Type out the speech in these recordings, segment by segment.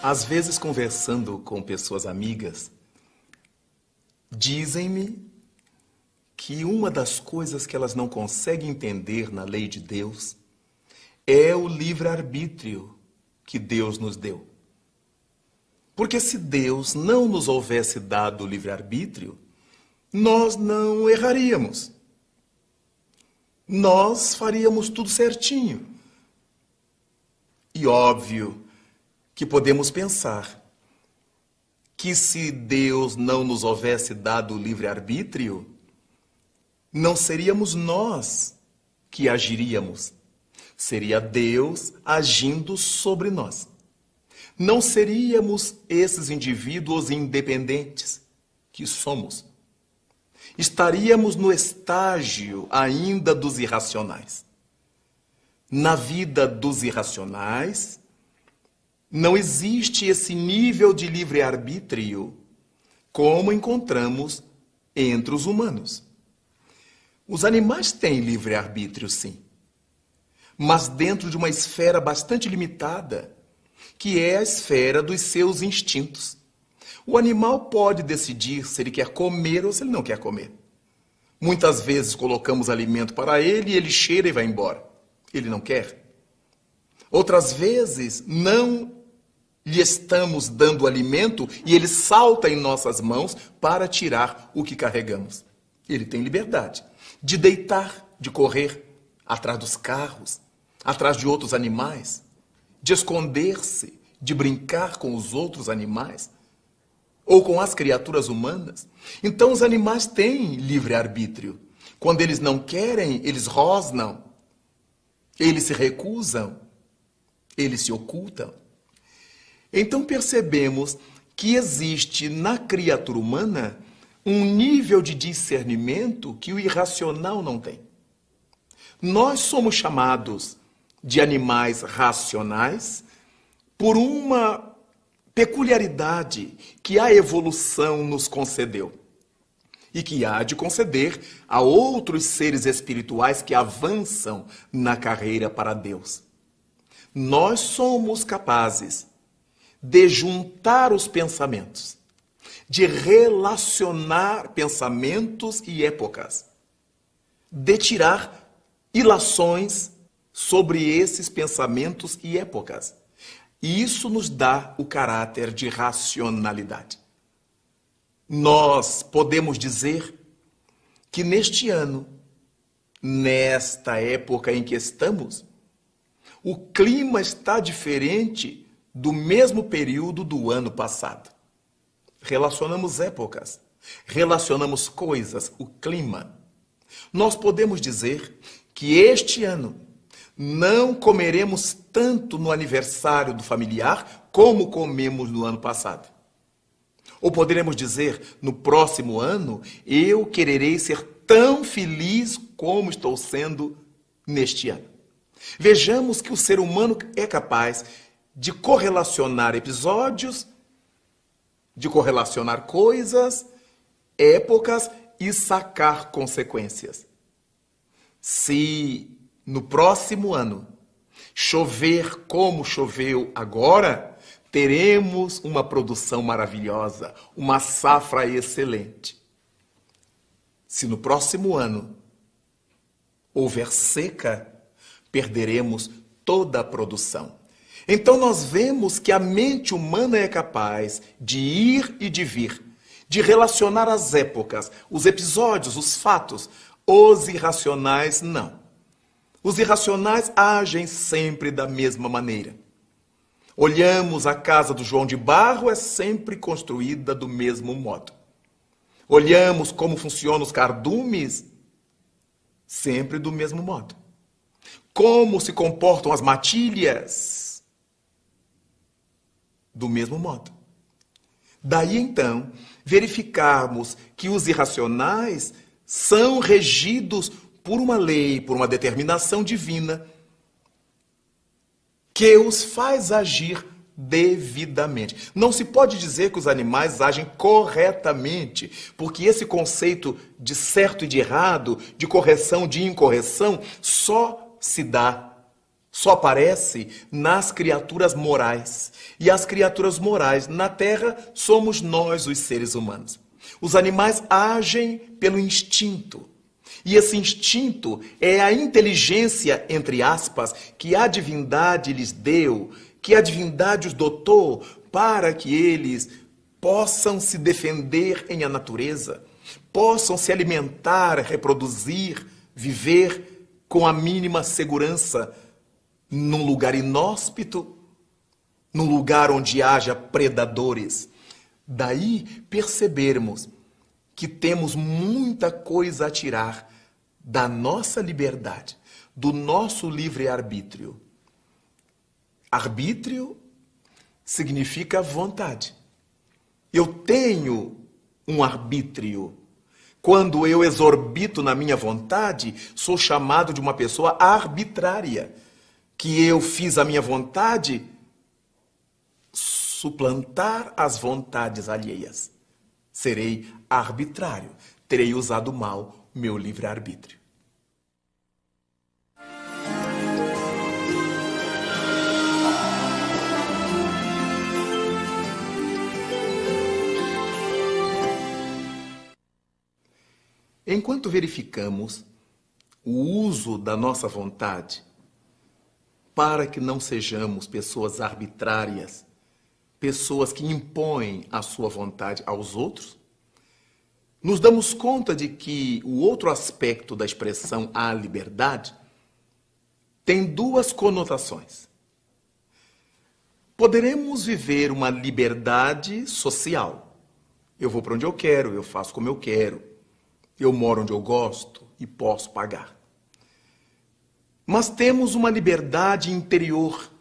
Às vezes, conversando com pessoas amigas, dizem-me que uma das coisas que elas não conseguem entender na lei de Deus é o livre-arbítrio que Deus nos deu. Porque se Deus não nos houvesse dado o livre-arbítrio, nós não erraríamos. Nós faríamos tudo certinho. E óbvio que podemos pensar que se Deus não nos houvesse dado o livre-arbítrio, não seríamos nós que agiríamos. Seria Deus agindo sobre nós. Não seríamos esses indivíduos independentes que somos. Estaríamos no estágio ainda dos irracionais. Na vida dos irracionais, não existe esse nível de livre-arbítrio como encontramos entre os humanos. Os animais têm livre-arbítrio, sim, mas dentro de uma esfera bastante limitada, que é a esfera dos seus instintos. O animal pode decidir se ele quer comer ou se ele não quer comer. Muitas vezes colocamos alimento para ele e ele cheira e vai embora. Ele não quer. Outras vezes, não lhe estamos dando alimento e ele salta em nossas mãos para tirar o que carregamos. Ele tem liberdade de deitar, de correr atrás dos carros, atrás de outros animais, de esconder-se, de brincar com os outros animais ou com as criaturas humanas. Então os animais têm livre-arbítrio. Quando eles não querem, eles rosnam, eles se recusam, eles se ocultam. Então percebemos que existe na criatura humana um nível de discernimento que o irracional não tem. Nós somos chamados de animais racionais por uma peculiaridade que a evolução nos concedeu e que há de conceder a outros seres espirituais que avançam na carreira para Deus. Nós somos capazes de juntar os pensamentos, de relacionar pensamentos e épocas, de tirar ilações sobre esses pensamentos e épocas. E isso nos dá o caráter de racionalidade. Nós podemos dizer que neste ano, nesta época em que estamos, o clima está diferente do mesmo período do ano passado. Relacionamos épocas, relacionamos coisas, o clima. Nós podemos dizer que este ano não comeremos tanto no aniversário do familiar como comemos no ano passado. Ou poderemos dizer, no próximo ano, eu quererei ser tão feliz como estou sendo neste ano. Vejamos que o ser humano é capaz de correlacionar episódios, de correlacionar coisas, épocas e sacar consequências. Se no próximo ano chover como choveu agora, teremos uma produção maravilhosa, uma safra excelente. Se no próximo ano houver seca, perderemos toda a produção. Então nós vemos que a mente humana é capaz de ir e de vir, de relacionar as épocas, os episódios, os fatos. Os irracionais não. Os irracionais agem sempre da mesma maneira. Olhamos a casa do João de Barro, é sempre construída do mesmo modo. Olhamos como funcionam os cardumes, sempre do mesmo modo. como se comportam as matilhas. Do mesmo modo. Daí então, verificarmos que os irracionais são regidos por uma lei, por uma determinação divina, que os faz agir devidamente. Não se pode dizer que os animais agem corretamente, porque esse conceito de certo e de errado, de correção, de incorreção, só aparece nas criaturas morais. E as criaturas morais na Terra somos nós, os seres humanos. Os animais agem pelo instinto. E esse instinto é a inteligência, entre aspas, que a divindade lhes deu, que a divindade os dotou para que eles possam se defender em a natureza, possam se alimentar, reproduzir, viver com a mínima segurança num lugar inóspito, num lugar onde haja predadores. Daí percebermos que temos muita coisa a tirar da nossa liberdade, do nosso livre-arbítrio. Arbítrio significa vontade. Eu tenho um arbítrio. Quando eu exorbito na minha vontade, sou chamado de uma pessoa arbitrária, que eu fiz a minha vontade suplantar as vontades alheias. Serei arbitrário, terei usado mal meu livre-arbítrio. Enquanto verificamos o uso da nossa vontade para que não sejamos pessoas arbitrárias, pessoas que impõem a sua vontade aos outros, nos damos conta de que o outro aspecto da expressão a liberdade tem duas conotações. Poderemos viver uma liberdade social. Eu vou para onde eu quero, eu faço como eu quero, eu moro onde eu gosto e posso pagar. Mas temos uma liberdade interior,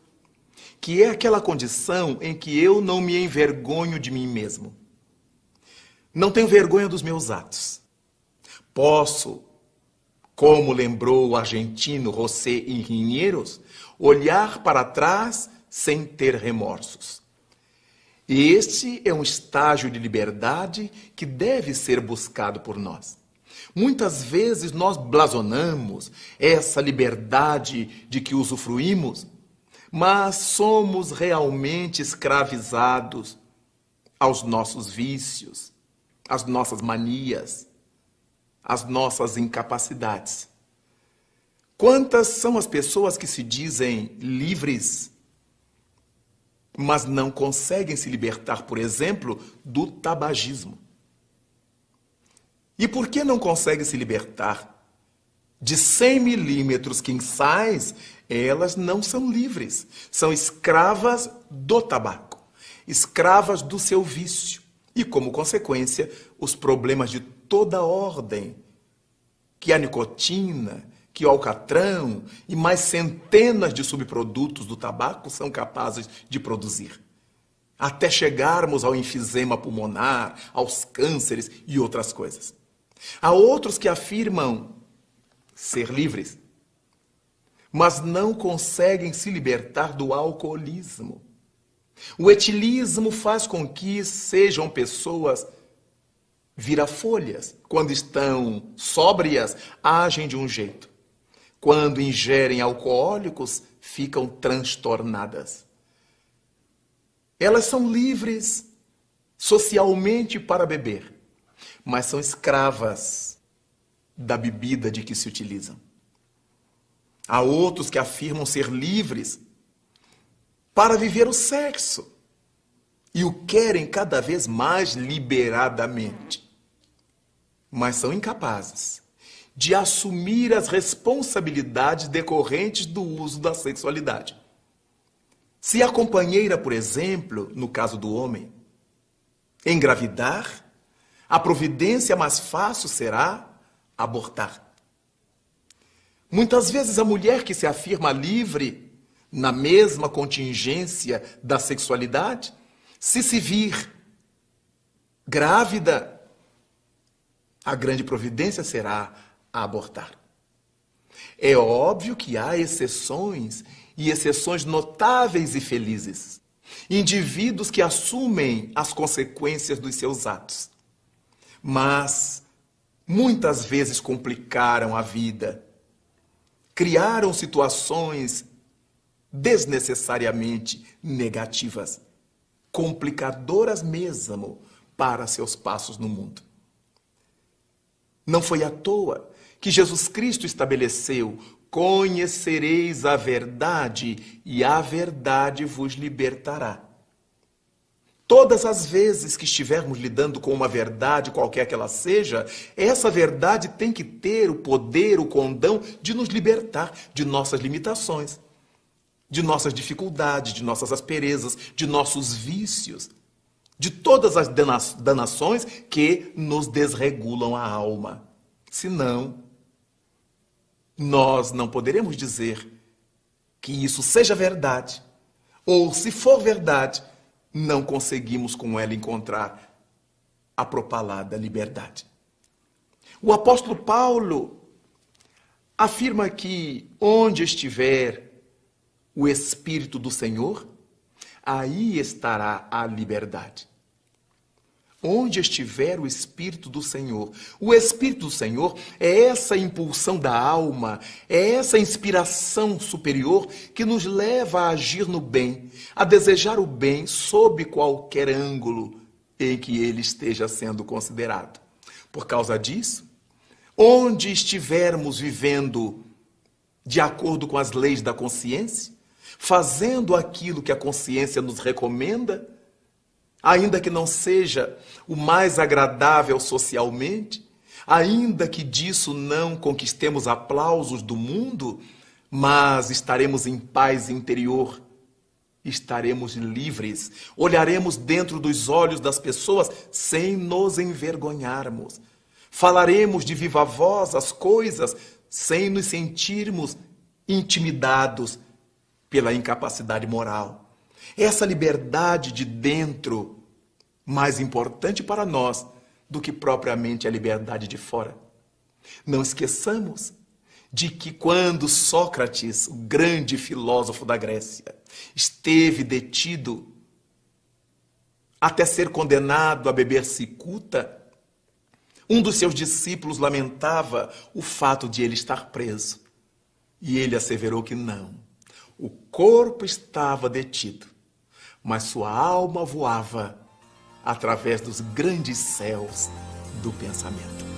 que é aquela condição em que eu não me envergonho de mim mesmo. Não tenho vergonha dos meus atos. Posso, como lembrou o argentino José Ingenieros, olhar para trás sem ter remorsos. E este é um estágio de liberdade que deve ser buscado por nós. Muitas vezes nós blasonamos essa liberdade de que usufruímos, mas somos realmente escravizados aos nossos vícios, às nossas manias, às nossas incapacidades. Quantas são as pessoas que se dizem livres, mas não conseguem se libertar, por exemplo, do tabagismo? E por que não conseguem se libertar? De 100 milímetros quinçais, elas não são livres. São escravas do tabaco, escravas do seu vício. E, como consequência, os problemas de toda ordem, que a nicotina, que o alcatrão e mais centenas de subprodutos do tabaco são capazes de produzir. Até chegarmos ao enfisema pulmonar, aos cânceres e outras coisas. Há outros que afirmam ser livres, mas não conseguem se libertar do alcoolismo. O etilismo faz com que sejam pessoas vira-folhas. Quando estão sóbrias, agem de um jeito. Quando ingerem alcoólicos, ficam transtornadas. Elas são livres socialmente para beber, mas são escravas da bebida de que se utilizam. Há outros que afirmam ser livres para viver o sexo e o querem cada vez mais liberadamente, mas são incapazes de assumir as responsabilidades decorrentes do uso da sexualidade. Se a companheira, por exemplo, no caso do homem, engravidar, a providência mais fácil será abortar. Muitas vezes a mulher que se afirma livre, na mesma contingência da sexualidade, se vir grávida, a grande providência será a abortar. É óbvio que há exceções, e exceções notáveis e felizes. Indivíduos que assumem as consequências dos seus atos. Mas muitas vezes complicaram a vida. Criaram situações desnecessariamente negativas, complicadoras mesmo para seus passos no mundo. Não foi à toa que Jesus Cristo estabeleceu: conhecereis a verdade e a verdade vos libertará. Todas as vezes que estivermos lidando com uma verdade, qualquer que ela seja, essa verdade tem que ter o poder, o condão de nos libertar de nossas limitações, de nossas dificuldades, de nossas asperezas, de nossos vícios, de todas as danações que nos desregulam a alma. Senão, nós não poderemos dizer que isso seja verdade, ou se for verdade, não conseguimos com ela encontrar a propalada liberdade. O apóstolo Paulo afirma que onde estiver o Espírito do Senhor, aí estará a liberdade. Onde estiver o Espírito do Senhor. O Espírito do Senhor é essa impulsão da alma, é essa inspiração superior que nos leva a agir no bem, a desejar o bem sob qualquer ângulo em que ele esteja sendo considerado. Por causa disso, onde estivermos vivendo de acordo com as leis da consciência, fazendo aquilo que a consciência nos recomenda, ainda que não seja o mais agradável socialmente, ainda que disso não conquistemos aplausos do mundo, mas estaremos em paz interior, estaremos livres, olharemos dentro dos olhos das pessoas sem nos envergonharmos, falaremos de viva voz as coisas sem nos sentirmos intimidados pela incapacidade moral. Essa liberdade de dentro, mais importante para nós do que propriamente a liberdade de fora. Não esqueçamos de que quando Sócrates, o grande filósofo da Grécia, esteve detido até ser condenado a beber cicuta, um dos seus discípulos lamentava o fato de ele estar preso. E ele asseverou que não. O corpo estava detido, mas sua alma voava através dos grandes céus do pensamento.